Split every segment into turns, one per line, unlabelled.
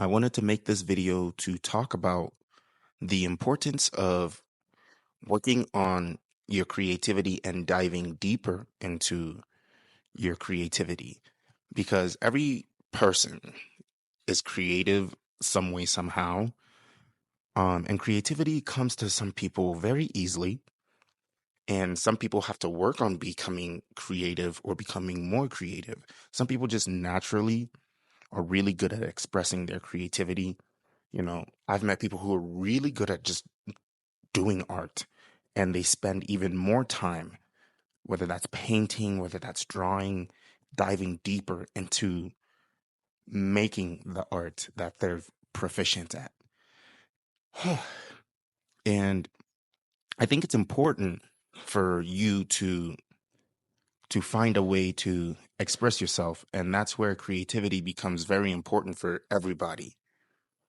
I wanted to make this video to talk about the importance of working on your creativity and diving deeper into your creativity because every person is creative some way, somehow. And creativity comes to some people very easily, and some people have to work on becoming creative or becoming more creative. Some people just naturally are really good at expressing their creativity. I've met people who are really good at just doing art, and they spend even more time, whether that's painting, whether that's drawing, diving deeper into making the art that they're proficient at. And I think it's important for you to find a way to express yourself, and that's where creativity becomes very important for everybody,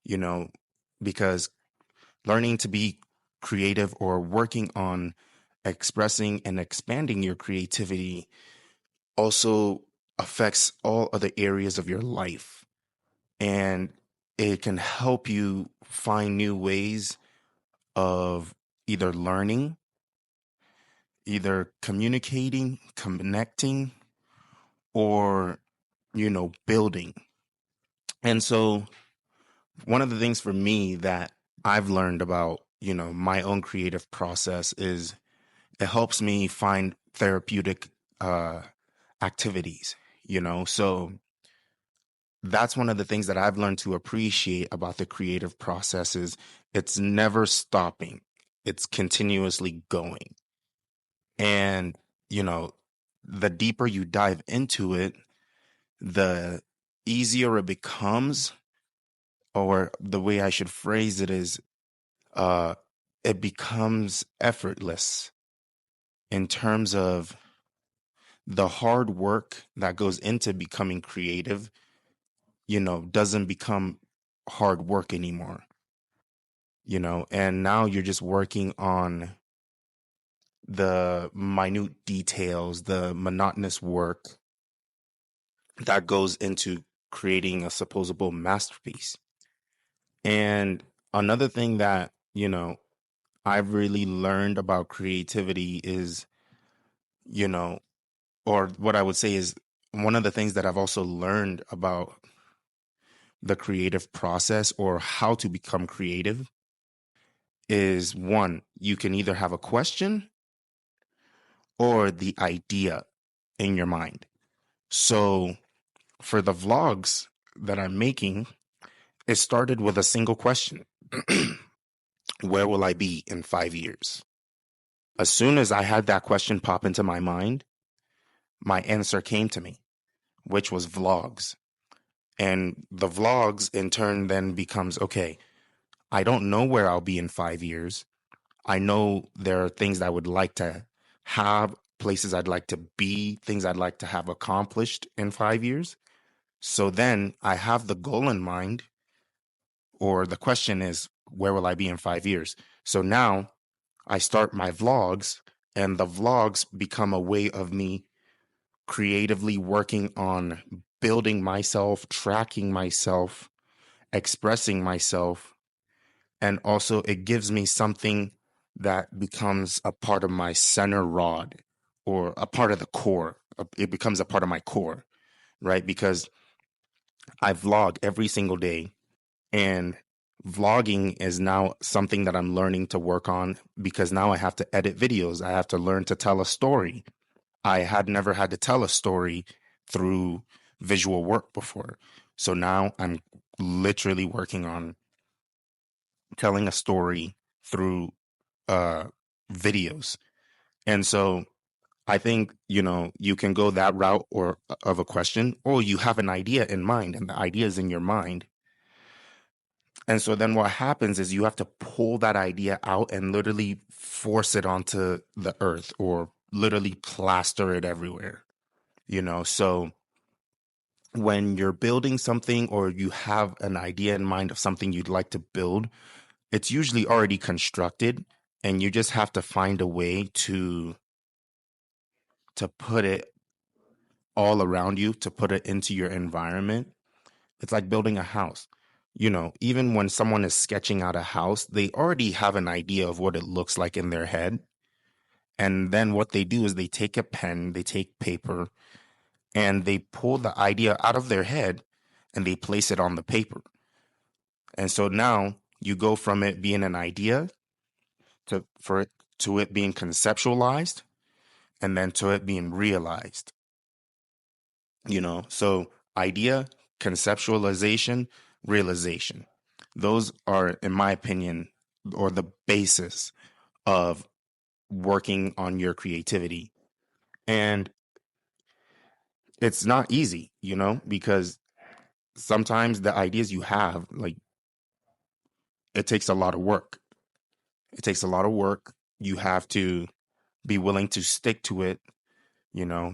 you know, because learning to be creative or working on expressing and expanding your creativity also affects all other areas of your life. And it can help you find new ways of either learning, either communicating, connecting, or, building. And so, one of the things for me that I've learned about, my own creative process is it helps me find therapeutic activities, so that's one of the things that I've learned to appreciate about the creative process is it's never stopping. It's continuously going. And, you know, the deeper you dive into it, the easier it becomes, or the way I should phrase it is uh it becomes effortless in terms of the hard work that goes into becoming creative, doesn't become hard work anymore, and now you're just working on the minute details, the monotonous work that goes into creating a supposable masterpiece. And another thing that, I've really learned about creativity is, you know, or what I would say is one of the things that I've also learned about the creative process or how to become creative is one, you can either have a question or the idea in your mind. So for the vlogs that I'm making, it started with a single question. Where will I be in 5 years? As soon as I had that question pop into my mind, my answer came to me, which was vlogs. And the vlogs in turn then becomes, okay, I don't know where I'll be in 5 years. I know there are things I would like to have, places I'd like to be, things I'd like to have accomplished in 5 years. So then I have the goal in mind, or the question is, where will I be in 5 years? So now I start my vlogs, and the vlogs become a way of me creatively working on building myself, tracking myself, expressing myself. And also, it gives me something that becomes a part of my center rod or a part of the core. It becomes a part of my core, right? Because I vlog every single day, and vlogging is now something that I'm learning to work on because now I have to edit videos. I have to learn to tell a story. I had never had to tell a story through visual work before. So now I'm literally working on telling a story through uh videos. And so I think, you can go that route or of a question, or you have an idea in mind and the idea is in your mind. And so then what happens is you have to pull that idea out and literally force it onto the earth or literally plaster it everywhere, So when you're building something or you have an idea in mind of something you'd like to build, it's usually already constructed, and you just have to find a way to put it all around you, to put it into your environment. It's like building a house. Even when someone is sketching out a house, they already have an idea of what it looks like in their head. And then what they do is they take a pen, they take paper, and they pull the idea out of their head and they place it on the paper. And so now you go from it being an idea to it being conceptualized, and then to it being realized. So idea, conceptualization, realization. Those are, in my opinion, or the basis of working on your creativity. And it's not easy, because sometimes the ideas you have, like, it takes a lot of work. It takes a lot of work. You have to be willing to stick to it,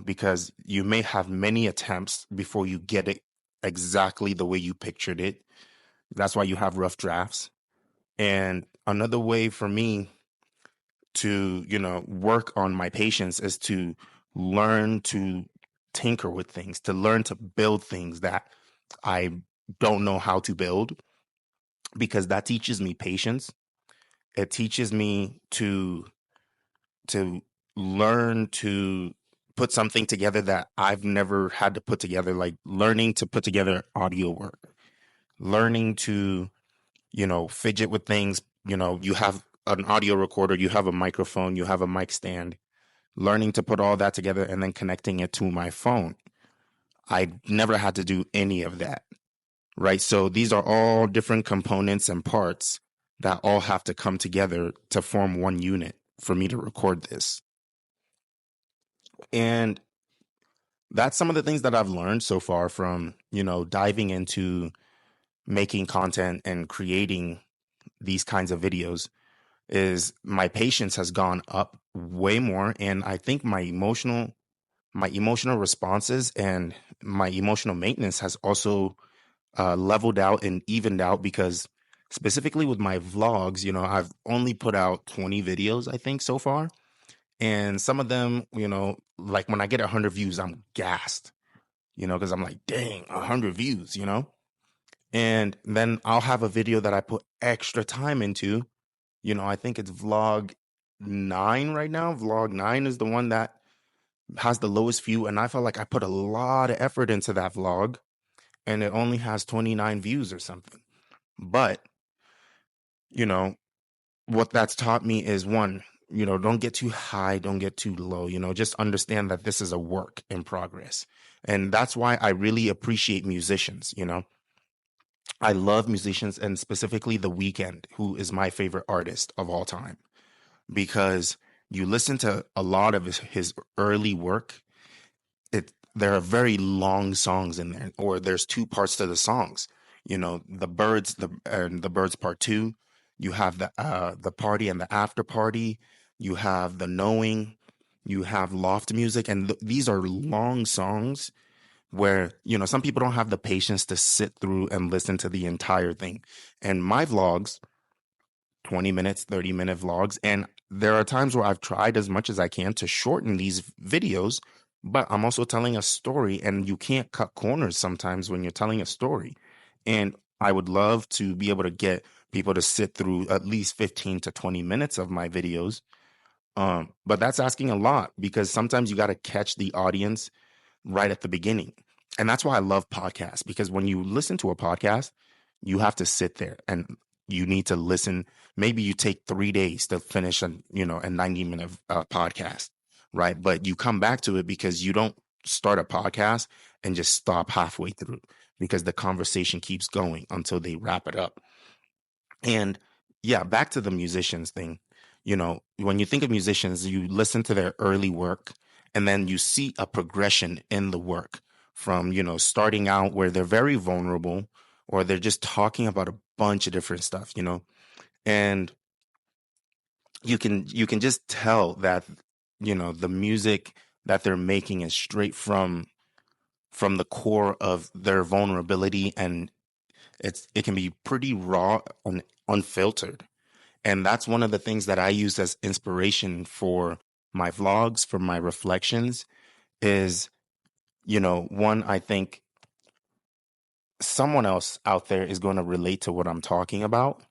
because you may have many attempts before you get it exactly the way you pictured it. That's why you have rough drafts. And another way for me to, work on my patience is to learn to tinker with things, to learn to build things that I don't know how to build, because that teaches me patience. It teaches me to learn to put something together that I've never had to put together, like learning to put together audio work, learning to, fidget with things. You have an audio recorder, you have a microphone, you have a mic stand, learning to put all that together and then connecting it to my phone. I never had to do any of that, right? So these are all different components and parts that all have to come together to form one unit for me to record this. And that's some of the things that I've learned so far from, diving into making content and creating these kinds of videos. Is my patience has gone up way more, and I think my emotional responses and my emotional maintenance has also leveled out and evened out, because specifically with my vlogs, I've only put out 20 videos, I think, so far. And some of them, like when I get 100 views, I'm gassed, because I'm like, dang, 100 views, And then I'll have a video that I put extra time into. I think it's vlog 9 right now. Vlog 9 is the one that has the lowest view. And I felt like I put a lot of effort into that vlog, and it only has 29 views or something. But, what that's taught me is, one, don't get too high, don't get too low, just understand that this is a work in progress. And that's why I really appreciate musicians. I love musicians, and specifically The Weeknd, who is my favorite artist of all time, because you listen to a lot of his early work. There are very long songs in there, or there's two parts to the songs. The Birds Part 2. You have the Party and the After Party. You have The Knowing. You have Loft Music, and these are long songs where, some people don't have the patience to sit through and listen to the entire thing. And my vlogs, 20 minutes, 30-minute vlogs. And there are times where I've tried as much as I can to shorten these videos, but I'm also telling a story, and you can't cut corners sometimes when you're telling a story. And I would love to be able to get people to sit through at least 15 to 20 minutes of my videos. But that's asking a lot, because sometimes you got to catch the audience right at the beginning. And that's why I love podcasts, because when you listen to a podcast, you have to sit there and you need to listen. Maybe you take 3 days to finish a 90-minute podcast, right? But you come back to it, because you don't start a podcast and just stop halfway through, because the conversation keeps going until they wrap it up. And yeah, back to the musicians thing. When you think of musicians, you listen to their early work, and then you see a progression in the work from, starting out where they're very vulnerable, or they're just talking about a bunch of different stuff, and you can just tell that, the music that they're making is straight from the core of their vulnerability, and it can be pretty raw and unfiltered. And that's one of the things that I use as inspiration for my vlogs, for my reflections, is, one, I think someone else out there is going to relate to what I'm talking about,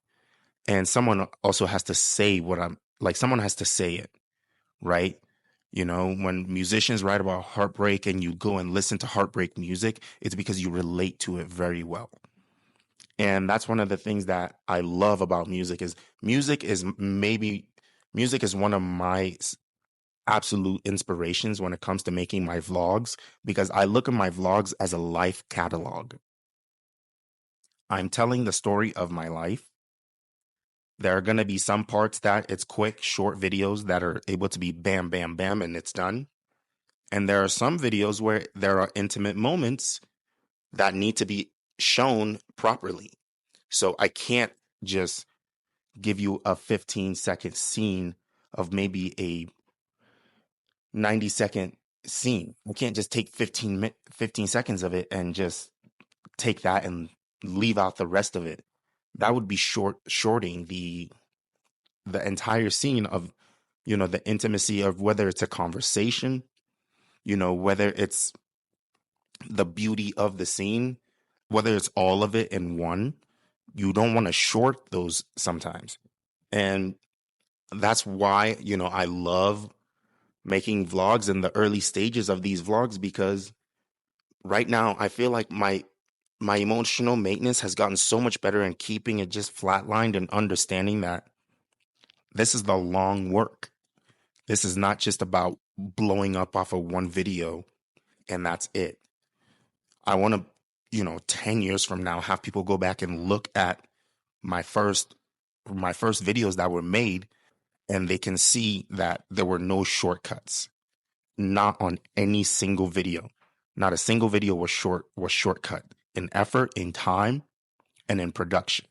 and someone also has to say what I'm like, someone has to say it, right? You know, when musicians write about heartbreak and you go and listen to heartbreak music, it's because you relate to it very well. And that's one of the things that I love about music is maybe music is one of my absolute inspirations when it comes to making my vlogs, because I look at my vlogs as a life catalog. I'm telling the story of my life. There are going to be some parts that it's quick, short videos that are able to be bam, bam, bam, and it's done. And there are some videos where there are intimate moments that need to be shown properly. So I can't just give you a 15-second scene of maybe a 90-second scene. I can't just take 15 seconds of it and just take that and leave out the rest of it. That would be shorting the entire scene of, you know, the intimacy of whether it's a conversation, you know, whether it's the beauty of the scene, whether it's all of it in one. You don't want to short those sometimes. And that's why, you know, I love making vlogs in the early stages of these vlogs, because right now I feel like my emotional maintenance has gotten so much better in keeping it just flatlined and understanding that this is the long work. This is not just about blowing up off of one video and that's it. I want to, you know, 10 years from now, have people go back and look at my first videos that were made, and they can see that there were no shortcuts. Not on any single video. Not a single video was shortcut in effort, in time, and in production.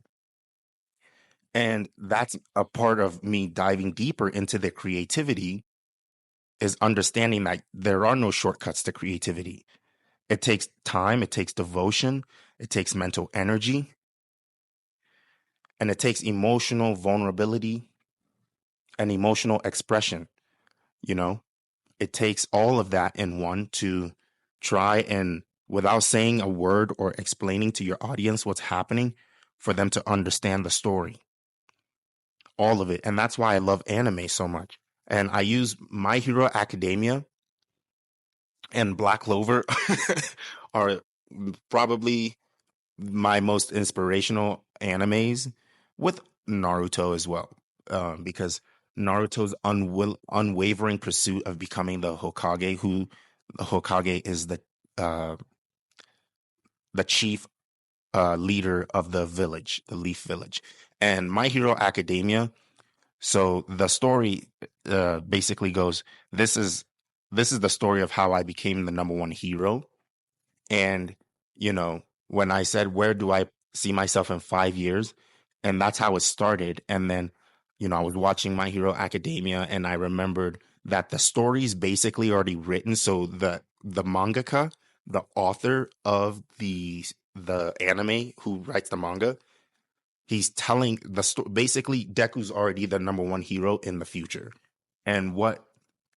And that's a part of me diving deeper into the creativity, is understanding that there are no shortcuts to creativity. It takes time, it takes devotion, it takes mental energy, and it takes emotional vulnerability and emotional expression. You know, it takes all of that in one to try and, without saying a word or explaining to your audience what's happening, for them to understand the story. All of it. And that's why I love anime so much. And I use My Hero Academia and Black Clover are probably my most inspirational animes, with Naruto as well, because Naruto's unwavering pursuit of becoming the Hokage, who the Hokage is uh, the chief leader of the village, the Leaf Village, and My Hero Academia. So the story basically goes: this is the story of how I became the number one hero. And, you know, when I said, where do I see myself in 5 years? And that's how it started. And then, you know, I was watching My Hero Academia and I remembered that the story's basically already written. So the mangaka, the author of the anime who writes the manga, he's telling the story. Basically, Deku's already the number one hero in the future. And what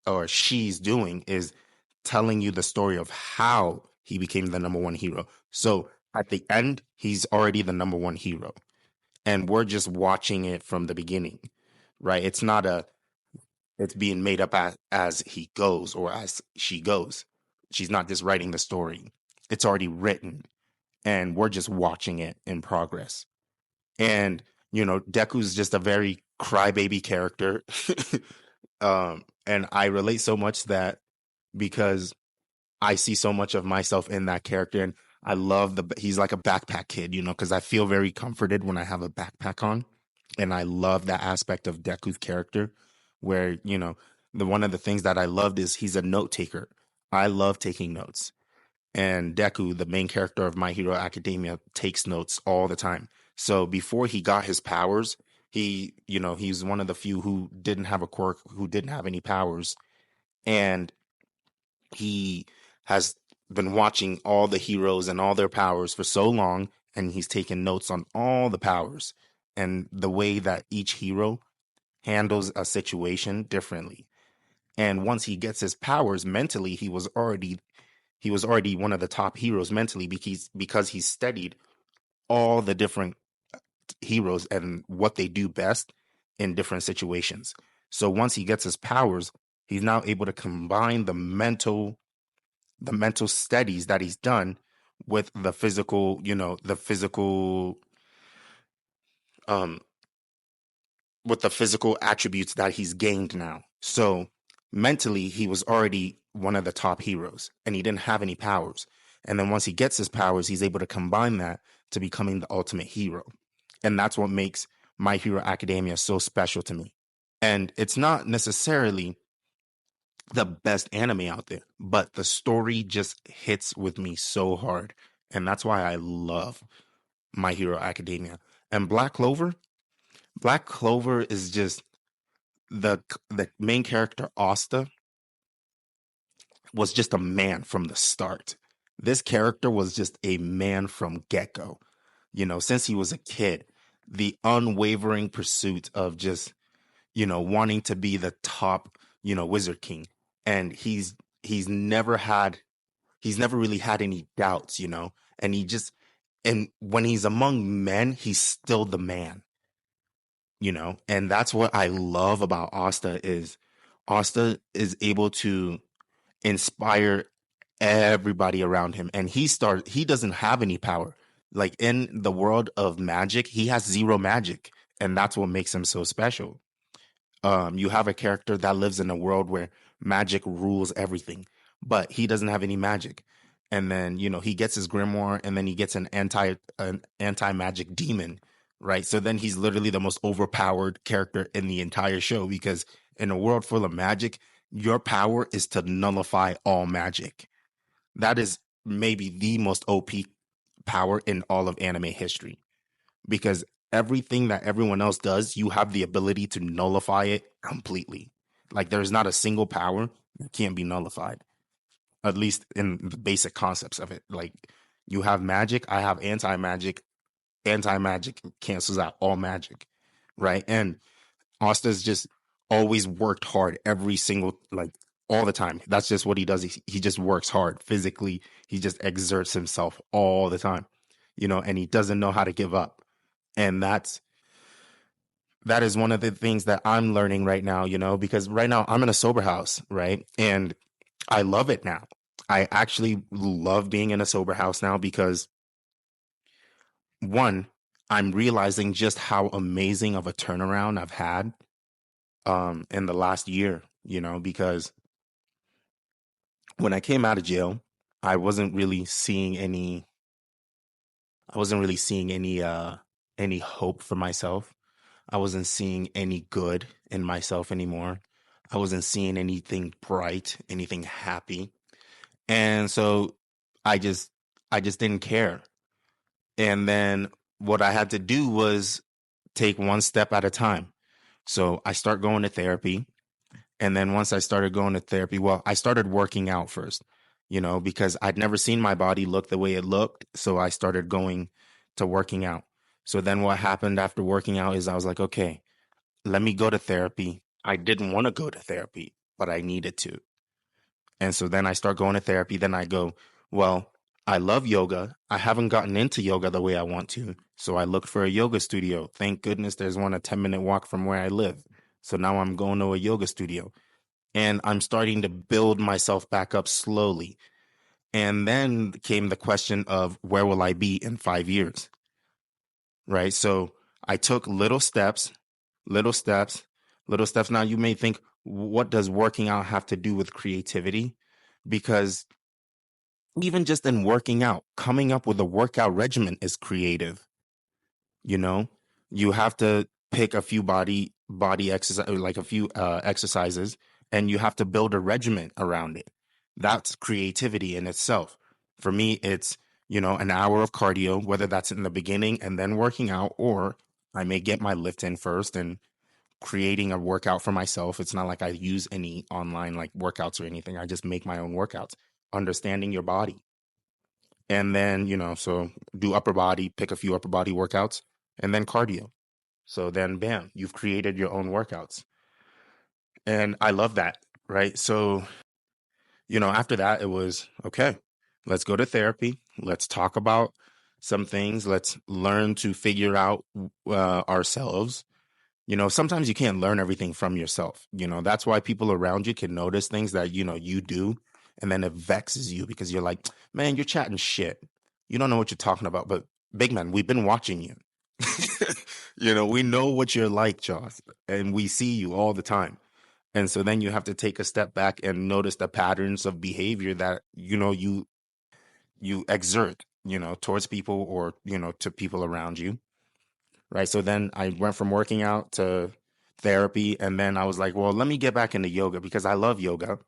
or she's doing is telling you the story of how he became the number one hero. So at the end, he's already the number one hero. And we're just watching it from the beginning, right? It's not it's being made up as he goes or as she goes. She's not just writing the story. It's already written and we're just watching it in progress. And, you know, Deku's just a very crybaby character. And I relate so much that, because I see so much of myself in that character, and I love he's like a backpack kid, you know, because I feel very comforted when I have a backpack on, and I love that aspect of Deku's character, where, you know, the one of the things that I loved is he's a note taker. I love taking notes, and Deku, the main character of My Hero Academia, takes notes all the time. So before he got his powers, you know, he's one of the few who didn't have a quirk, who didn't have any powers, and he has been watching all the heroes and all their powers for so long, and he's taken notes on all the powers and the way that each hero handles a situation differently. And once he gets his powers mentally, he was already he was already one of the top heroes mentally because he studied all the different heroes and what they do best in different situations. So once he gets his powers, he's now able to combine the mental studies that he's done with the physical, um with the physical attributes that he's gained now. So mentally, he was already one of the top heroes and he didn't have any powers. And then once he gets his powers, he's able to combine that to becoming the ultimate hero. And that's what makes My Hero Academia so special to me. And it's not necessarily the best anime out there, but the story just hits with me so hard. And that's why I love My Hero Academia. And Black Clover is just the main character, Asta, was just a man from the start. This character was just a man from get-go. Since he was a kid, the unwavering pursuit of just, wanting to be the top, Wizard King. And he's never really had any doubts. And and when he's among men, he's still the man. And that's what I love about Asta is able to inspire everybody around him. And he doesn't have any power. Like in the world of magic, he has zero magic. And that's what makes him so special. You have a character that lives in a world where magic rules everything, but he doesn't have any magic. And then, he gets his grimoire and then he gets an anti-magic demon, right? So then he's literally the most overpowered character in the entire show because in a world full of magic, your power is to nullify all magic. That is maybe the most OP power in all of anime history because everything that everyone else does, you have the ability to nullify it completely. Like there's not a single power that can't be nullified, at least in the basic concepts of it. Like you have magic, I have anti-magic. Anti-magic cancels out all magic, right? And Asta's just always worked hard every single, like all the time. That's just what he does. He just works hard physically. He just exerts himself all the time, and he doesn't know how to give up. And that is one of the things that I'm learning right now, because right now I'm in a sober house, right? And I love it now. I actually love being in a sober house now because one, I'm realizing just how amazing of a turnaround I've had in the last year, because when I came out of jail, I wasn't really seeing any I wasn't really seeing any hope for myself. I wasn't seeing any good in myself anymore. I wasn't seeing anything bright, anything happy. And so I just I just didn't care. And then what I had to do was take one step at a time. So I start going to therapy. And then once I started going to therapy, well, I started working out first, because I'd never seen my body look the way it looked. So I started going to working out. So then what happened after working out is I was like, okay, let me go to therapy. I didn't want to go to therapy, but I needed to. And so then I start going to therapy. Then I go, well, I love yoga. I haven't gotten into yoga the way I want to. So I looked for a yoga studio. Thank goodness there's one a 10-minute walk from where I live. So now I'm going to a yoga studio and I'm starting to build myself back up slowly. And then came the question of where will I be in 5 years? Right. So I took little steps, little steps. Now you may think, what does working out have to do with creativity? Because even just in working out, coming up with a workout regimen is creative. You know, you have to pick a few body exercise, like a few exercises, and you have to build a regimen around it. That's creativity in itself. For me, it's an hour of cardio, whether that's in the beginning and then working out, or I may get my lift in first and creating a workout for myself. It's not like I use any online like workouts or anything. I just make my own workouts, understanding your body. And then, so do upper body, pick a few upper body workouts, and then cardio. So then, bam, you've created your own workouts. And I love that. Right. So, after that, it was okay. Let's go to therapy. Let's talk about some things. Let's learn to figure out ourselves. Sometimes you can't learn everything from yourself. That's why people around you can notice things that, you do. And then it vexes you because you're like, man, you're chatting shit. You don't know what you're talking about. But big man, we've been watching you. We know what you're like, Joss, and we see you all the time. And so then you have to take a step back and notice the patterns of behavior that, you exert, towards people or, to people around you. Right. So then I went from working out to therapy. And then I was like, well, let me get back into yoga because I love yoga.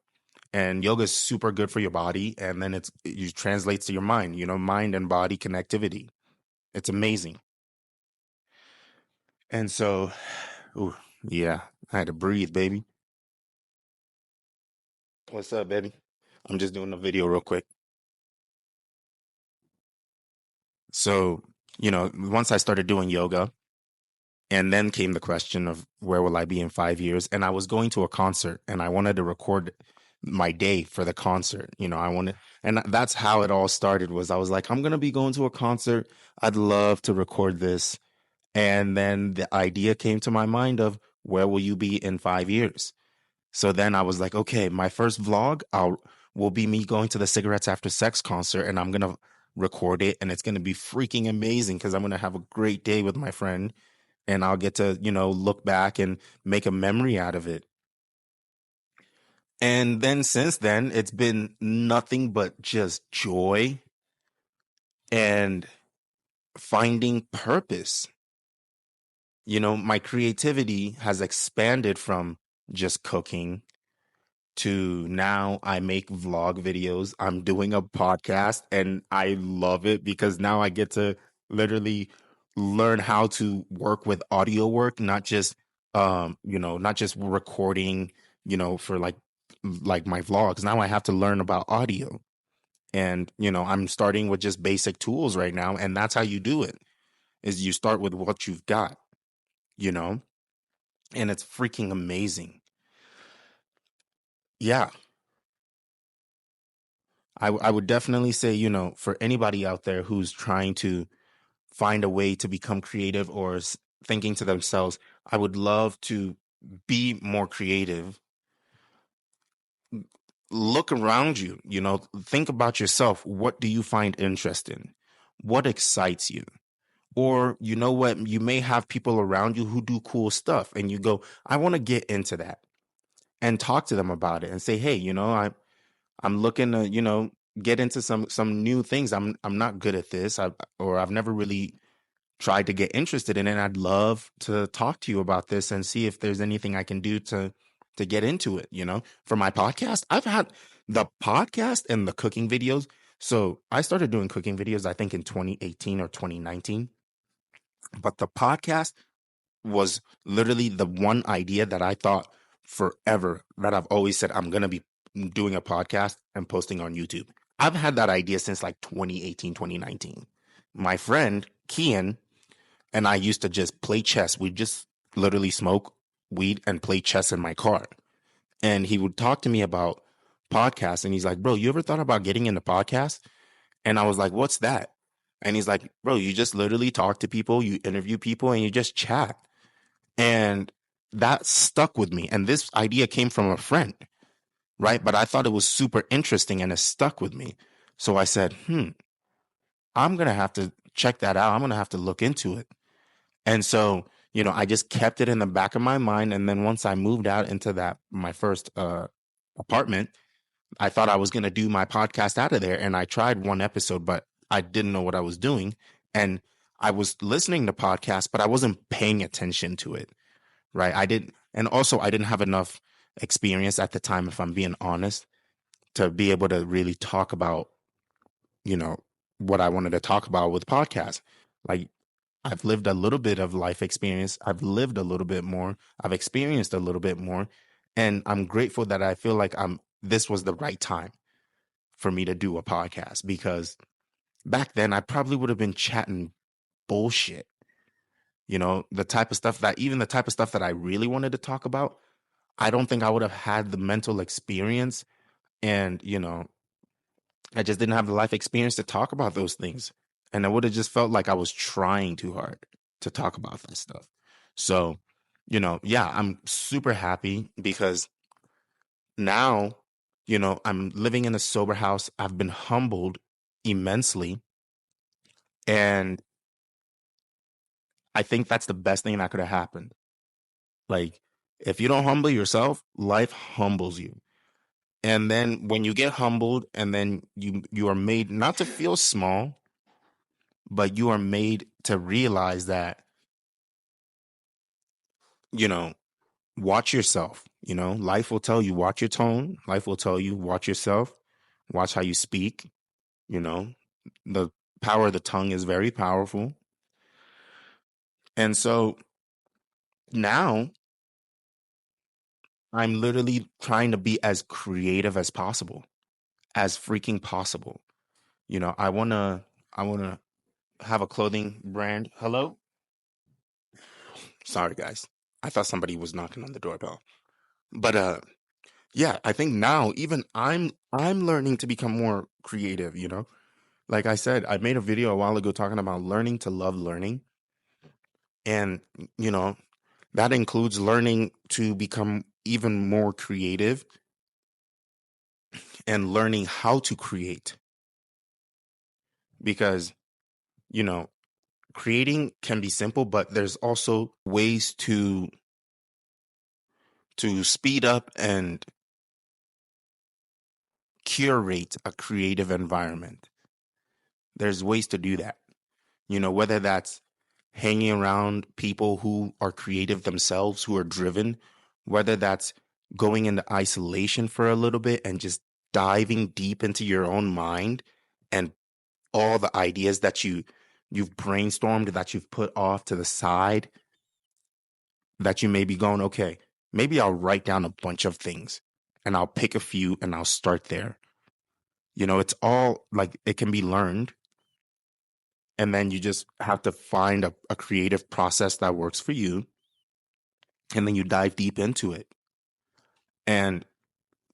And yoga is super good for your body. And then it translates to your mind, mind and body connectivity. It's amazing. And so, ooh, yeah, I had to breathe, baby. What's up, baby? I'm just doing a video real quick. So, once I started doing yoga, and then came the question of where will I be in 5 years? And I was going to a concert and I wanted to record my day for the concert. And that's how it all started was I was like, I'm going to be going to a concert. I'd love to record this. And then the idea came to my mind of where will you be in 5 years? So then I was like, okay, my first vlog will be me going to the Cigarettes After Sex concert and I'm going to record it and it's going to be freaking amazing because I'm going to have a great day with my friend and I'll get to, look back and make a memory out of it. And then since then, it's been nothing but just joy and finding purpose. My creativity has expanded from just cooking to now I make vlog videos. I'm doing a podcast and I love it because now I get to literally learn how to work with audio work, not just not just recording, for like my vlogs. Now I have to learn about audio. And, I'm starting with just basic tools right now and that's how you do it. Is you start with what you've got, you know? And it's freaking amazing. Yeah, I would definitely say, for anybody out there who's trying to find a way to become creative or thinking to themselves, I would love to be more creative. Look around you, think about yourself. What do you find interesting? What excites you? Or, you know what? You may have people around you who do cool stuff and you go, I want to get into that and talk to them about it and say, hey, I'm looking to, get into some new things. I'm not good at this. I've never really tried to get interested in it. I'd love to talk to you about this and see if there's anything I can do to get into it, For my podcast, I've had the podcast and the cooking videos. So I started doing cooking videos, I think in 2018 or 2019. But the podcast was literally the one idea that I thought forever that I've always said I'm going to be doing a podcast and posting on YouTube. I've had that idea since like 2018, 2019. My friend, Kian, and I used to just play chess. We just literally smoke weed and play chess in my car. And he would talk to me about podcasts. And he's like, bro, you ever thought about getting into podcast? And I was like, what's that? And he's like, bro, you just literally talk to people, you interview people, and you just chat. And that stuck with me. And this idea came from a friend, right? But I thought it was super interesting and it stuck with me. So I said, I'm going to have to check that out. I'm going to have to look into it. And so, I just kept it in the back of my mind. And then once I moved out into my first apartment, I thought I was going to do my podcast out of there. And I tried one episode, but I didn't know what I was doing. And I was listening to podcasts, but I wasn't paying attention to it. Right. And also I didn't have enough experience at the time, if I'm being honest, to be able to really talk about, what I wanted to talk about with podcasts. Like I've lived a little bit of life experience. I've lived a little bit more. I've experienced a little bit more. And I'm grateful that I feel like this was the right time for me to do a podcast because back then I probably would have been chatting bullshit. The type of stuff that I really wanted to talk about, I don't think I would have had the mental experience and, I just didn't have the life experience to talk about those things. And I would have just felt like I was trying too hard to talk about that stuff. So, yeah, I'm super happy because now, I'm living in a sober house. I've been humbled immensely. And I think that's the best thing that could have happened. Like, if you don't humble yourself, life humbles you. And then when you get humbled and then you are made not to feel small, but you are made to realize that, you know, watch yourself. Life will tell you, watch your tone. Life will tell you, watch yourself. Watch how you speak. You know, the power of the tongue is very powerful. And so now I'm literally trying to be as creative as possible, as freaking possible. I want to have a clothing brand. Hello? Sorry guys. I thought somebody was knocking on the doorbell. But yeah, I think now even I'm learning to become more creative, Like I said, I made a video a while ago talking about learning to love learning. And, you know, that includes learning to become even more creative and learning how to create. Because, you know, creating can be simple, but there's also ways to speed up and curate a creative environment. There's ways to do that. Whether that's hanging around people who are creative themselves, who are driven, whether that's going into isolation for a little bit and just diving deep into your own mind and all the ideas that you've brainstormed, that you've put off to the side, that you may be going, okay, maybe I'll write down a bunch of things and I'll pick a few and I'll start there. It's all like it can be learned. And then you just have to find a creative process that works for you. And then you dive deep into it. And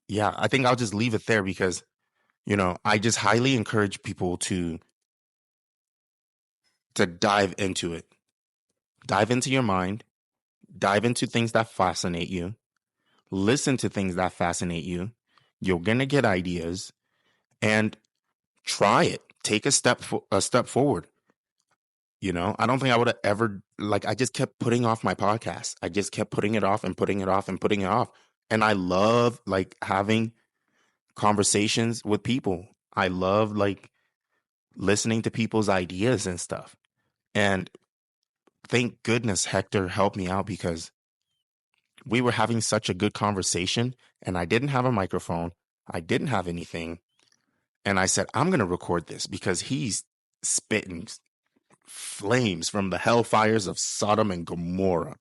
yeah, I think I'll just leave it there because, I just highly encourage people to dive into it. Dive into your mind, dive into things that fascinate you, listen to things that fascinate you. You're going to get ideas and try it. Take a step forward. I don't think I would have ever, like, I just kept putting off my podcast. I just kept putting it off and putting it off and putting it off. And I love like having conversations with people. I love like listening to people's ideas and stuff. And thank goodness Hector helped me out because we were having such a good conversation and I didn't have a microphone. I didn't have anything. And I said, I'm going to record this because he's spitting flames from the hellfires of Sodom and Gomorrah.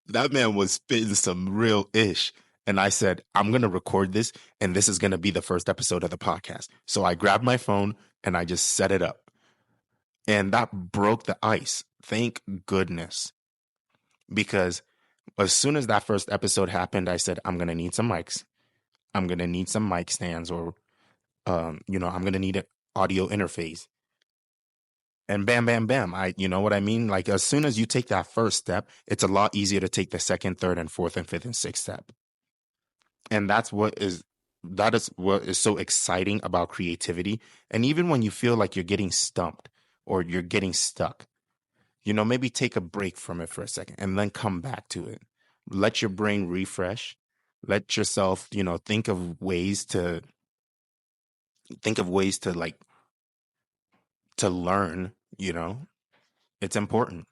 That man was spitting some real ish. And I said, I'm going to record this and this is going to be the first episode of the podcast. So I grabbed my phone and I just set it up. And that broke the ice. Thank goodness. Because as soon as that first episode happened, I said, I'm going to need some mics. I'm going to need some mic stands or, I'm going to need an audio interface. And bam, bam, bam. You know what I mean? Like as soon as you take that first step, it's a lot easier to take the second, third, and fourth, and fifth, and sixth step. And that is what is so exciting about creativity. And even when you feel like you're getting stumped or you're getting stuck, maybe take a break from it for a second and then come back to it. Let your brain refresh. Let yourself, think of ways to like to learn, it's important.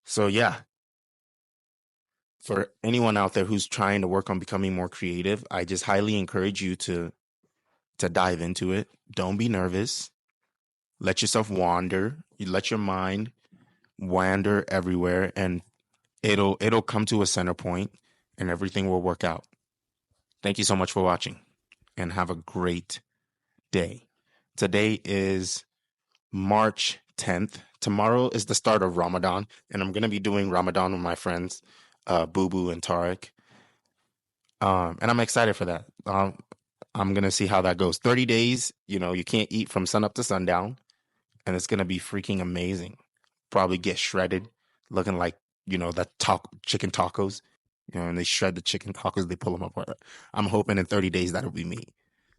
So yeah, for anyone out there who's trying to work on becoming more creative, I just highly encourage you to dive into it. Don't be nervous. Let yourself wander. You let your mind wander everywhere and it'll come to a center point and everything will work out. Thank you so much for watching and have a great day. Today is March 10th. Tomorrow is the start of Ramadan, and I'm going to be doing Ramadan with my friends, Boo Boo and Tarek. And I'm excited for that. I'm gonna see how that goes. 30 days, you can't eat from sun up to sundown, and it's gonna be freaking amazing. Probably get shredded, looking like, that chicken tacos. And they shred the chicken tacos, they pull them apart. I'm hoping in 30 days that'll be me.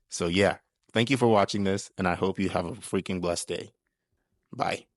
So yeah, thank you for watching this, and I hope you have a freaking blessed day. Bye.